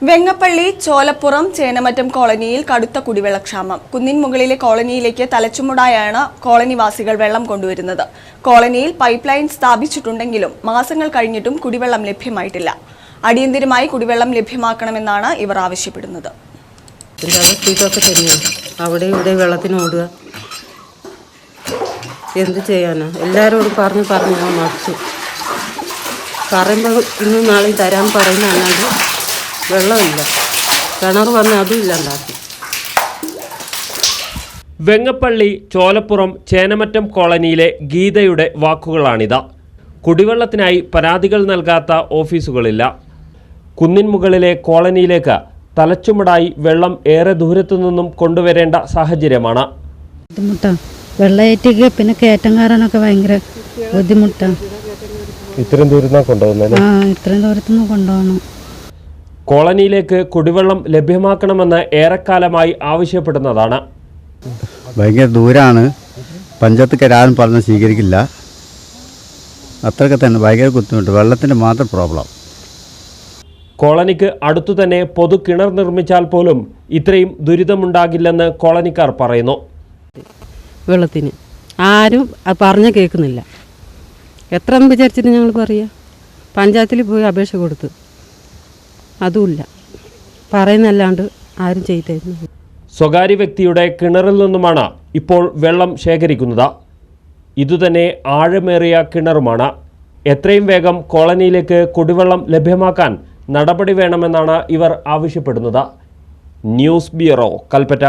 വെങ്ങപ്പള്ളി ചോലപ്പുറം ചേനമറ്റം കോളനിയിൽ കടുത്ത കുടിവെള്ളക്ഷാമം. കുന്നിൻ മുകളിലെ കോളനിയിലേക്ക് തലച്ചുമടായാണ് കോളനിവാസികൾ വെള്ളം കൊണ്ടുവരുന്നത്. കോളനിയിൽ പൈപ്പ് ലൈൻ സ്ഥാപിച്ചിട്ടുണ്ടെങ്കിലും മാസങ്ങൾ കഴിഞ്ഞിട്ടും കുടിവെള്ളം ലഭ്യമായിട്ടില്ല. അടിയന്തരമായി കുടിവെള്ളം ലഭ്യമാക്കണമെന്നാണ് ഇവർ ആവശ്യപ്പെടുന്നത്. അവിടെ ഇവിടെ വെള്ളത്തിന് ഓടുക, എന്ത് ചെയ്യാനാ? എല്ലാവരോടും പറഞ്ഞു ഞാൻ മടുത്തു. പറയുമ്പോൾ ഇന്നും നാളെയും തരാൻ പറയുന്നതല്ലാണ്ട് വെള്ളമില്ല. കിണർ വന്ന് അതും ഇല്ലാണ്ടാക്കി. വെങ്ങപ്പള്ളി ചോലപ്പുറം ചേനമറ്റം കോളനിയിലെ ഗീതയുടെ വാക്കുകളാണിത്. കുടിവെള്ളത്തിനായി പരാതികൾ നൽകാത്ത ഓഫീസുകളില്ല. കുന്നിൻ മുകളിലെ കോളനിയിലേക്ക് തലച്ചുമടായി വെള്ളം ഏറെ ദൂരത്തു നിന്നും കൊണ്ടുവരേണ്ട സാഹചര്യമാണ്. വെള്ളയേറ്റിക്ക് പിന്നെ കയറ്റം കയറാനൊക്കെ ഭയങ്കര ബുദ്ധിമുട്ടാണ്. ഇത്രയും ദൂരത്തുനിന്ന് കൊണ്ടുപോകണം. കോളനിയിലേക്ക് കുടിവെള്ളം ലഭ്യമാക്കണമെന്ന് ഏറെക്കാലമായി ആവശ്യപ്പെടുന്നതാണ്. ഭയങ്കര ദൂരാണ്. പഞ്ചായത്ത് ആരും പറഞ്ഞ് സ്വീകരിക്കില്ല. അത്രയൊക്കെ തന്നെ ഭയങ്കര ബുദ്ധിമുട്ട്. വെള്ളത്തിൻ്റെ മാത്രം പ്രോബ്ലം. കോളനിക്ക് അടുത്തു തന്നെ പൊതു കിണർ നിർമ്മിച്ചാൽ പോലും ഇത്രയും ദുരിതമുണ്ടാകില്ലെന്ന് കോളനിക്കാർ പറയുന്നു. വെള്ളത്തിന് ആരും അത് പറഞ്ഞ് കേൾക്കുന്നില്ല. എത്ര വിചാരിച്ചിട്ട് ഞങ്ങൾ പറയുക? പഞ്ചായത്തിൽ പോയി അപേക്ഷ കൊടുത്തു, അതുമില്ല. പറയുന്നല്ലാണ്ട് ആരും ചെയ്തു. സ്വകാര്യ വ്യക്തിയുടെ കിണറിൽ നിന്നുമാണ് ഇപ്പോൾ വെള്ളം ശേഖരിക്കുന്നത്. ഇതുതന്നെ ആഴമേറിയ കിണറുമാണ്. എത്രയും വേഗം കോളനിയിലേക്ക് കുടിവെള്ളം ലഭ്യമാക്കാൻ നടപടി വേണമെന്നാണ് ഇവർ ആവശ്യപ്പെടുന്നത്. News bureau, Kalpetta.